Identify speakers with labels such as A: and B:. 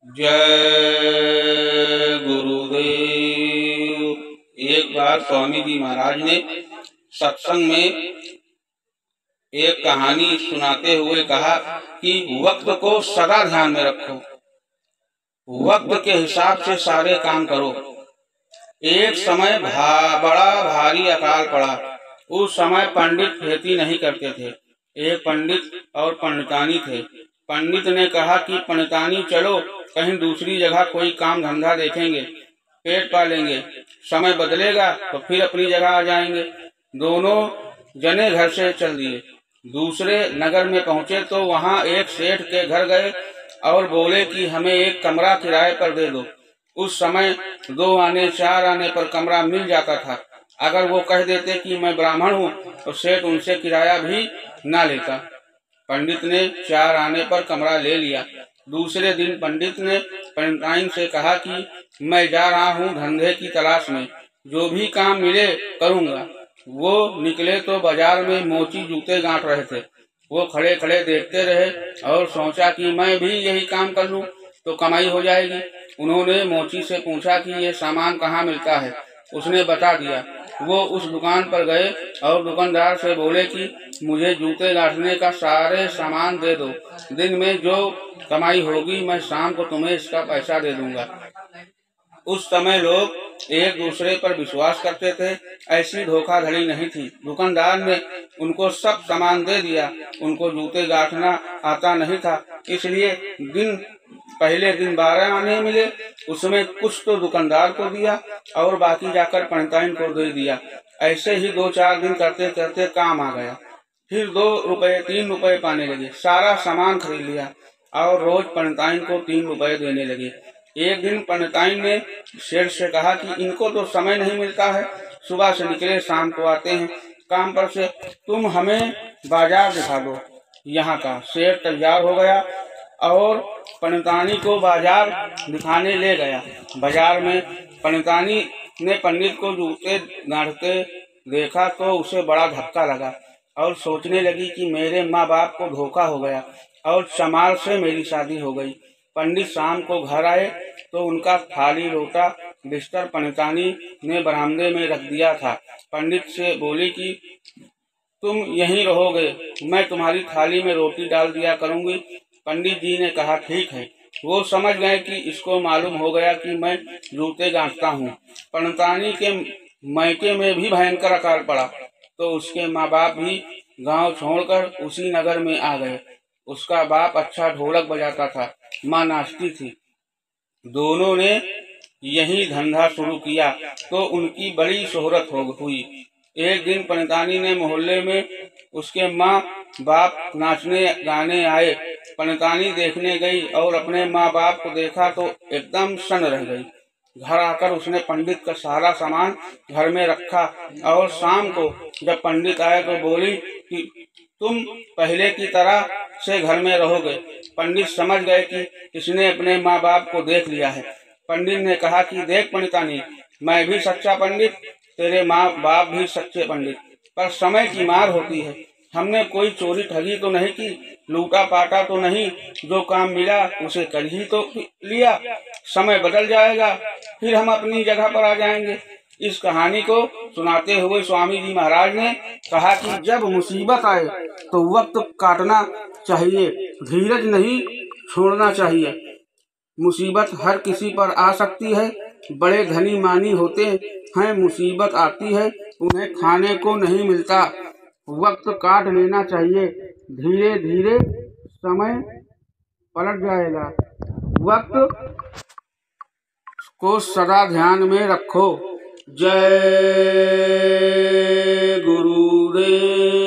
A: जय गुरुदेव। एक बार स्वामी जी महाराज ने सत्संग में एक कहानी सुनाते हुए कहा कि वक्त को सदा ध्यान में रखो, वक्त के हिसाब से सारे काम करो। एक समय बड़ा भारी अकाल पड़ा। उस समय पंडित खेती नहीं करते थे। एक पंडित और पंडितानी थे। पंडित ने कहा कि पंडितानी चलो कहीं दूसरी जगह कोई काम धंधा देखेंगे, पेट पालेंगे, समय बदलेगा तो फिर अपनी जगह आ जाएंगे। दोनों जने घर से चल दिए। दूसरे नगर में पहुंचे तो वहां एक सेठ के घर गए और बोले कि हमें एक कमरा किराए पर दे दो। उस समय 2 आने 4 आने पर कमरा मिल जाता था। अगर वो कह देते कि मैं ब्राह्मण हूँ तो सेठ उनसे किराया भी ना लेता। पंडित ने 4 आने पर कमरा ले लिया। दूसरे दिन पंडित ने पंडिताइन से कहा कि मैं जा रहा हूँ धंधे की तलाश में, जो भी काम मिले करूँगा। वो निकले तो बाजार में मोची जूते गांठ रहे थे। वो खड़े खड़े देखते रहे और सोचा कि मैं भी यही काम कर लूं तो कमाई हो जाएगी। उन्होंने मोची से पूछा कि ये सामान कहाँ मिलता है। उसने बता दिया। वो उस दुकान पर गए और दुकानदार से बोले कि मुझे जूते गांठने का सारे सामान दे दो। दिन में जो कमाई होगी मैं शाम को तुम्हें इसका पैसा दे दूंगा। उस समय लोग एक दूसरे पर विश्वास करते थे, ऐसी धोखाधड़ी नहीं थी। दुकानदार ने उनको सब सामान दे दिया। उनको जूते गांठना आता नहीं था, इसलिए पहले दिन 12 आने मिले। उसमें कुछ तो दुकानदार को दिया और बाकी जाकर पंडिताइन को दे दिया। ऐसे ही 2-4 दिन करते करते काम आ गया। फिर 2 रुपए 3 रुपए पाने लगे। सारा सामान खरीद लिया और रोज पंडिताइन को 3 रुपए देने लगे। एक दिन पंडिताइन ने सेठ से कहा कि इनको तो समय नहीं मिलता है, सुबह से निकले शाम को आते हैं काम पर से, तुम हमें बाजार दिखा दो यहाँ का। सेठ तैयार हो गया और पंडितानी को बाजार दिखाने ले गया। बाजार में पंडितानी ने पंडित को जूते गांठते देखा तो उसे बड़ा धक्का लगा और सोचने लगी कि मेरे माँ बाप को धोखा हो गया और चमार से मेरी शादी हो गई। पंडित शाम को घर आए तो उनका थाली लोटा बिस्तर पंडितानी ने बरामदे में रख दिया था। पंडित से बोली कि तुम यहीं रहोगे, मैं तुम्हारी थाली में रोटी डाल दिया करूंगी। पंडित जी ने कहा ठीक है। वो समझ गए कि इसको मालूम हो गया कि मैं जूते गांठता हूँ। पंडितानी के मैके में भी भयंकर अकाल पड़ा तो उसके माँ बाप भी गांव छोड़कर उसी नगर में आ गए। उसका बाप अच्छा ढोलक बजाता था, माँ नाचती थी। दोनों ने यही धंधा शुरू किया तो उनकी बड़ी शोहरत हुई। एक दिन पंडितानी ने मोहल्ले में उसके माँ बाप नाचने गाने आए। पंडितानी देखने गई और अपने माँ बाप को देखा तो एकदम सन्न रह गई। घर आकर उसने पंडित का सारा सामान घर में रखा और शाम को जब पंडित आए तो बोली कि तुम पहले की तरह से घर में रहोगे। पंडित समझ गए कि इसने अपने माँ बाप को देख लिया है। पंडित ने कहा कि देख पंडितानी, मैं भी सच्चा पंडित, तेरे माँ बाप भी सच्चे पंडित, पर समय की मार होती है। हमने कोई चोरी ठगी तो नहीं की, लूटा पाटा तो नहीं, जो काम मिला उसे कर ही तो लिया। समय बदल जाएगा, फिर हम अपनी जगह पर आ जाएंगे। इस कहानी को सुनाते हुए स्वामी जी महाराज ने कहा कि जब मुसीबत आए तो वक्त काटना चाहिए, धीरज नहीं छोड़ना चाहिए। मुसीबत हर किसी पर आ सकती है। बड़े धनी मानी होते हैं, मुसीबत आती है उन्हें खाने को नहीं मिलता। वक्त काट लेना चाहिए, धीरे धीरे समय पलट जाएगा। वक्त को सदा ध्यान में रखो। जय गुरुदेव।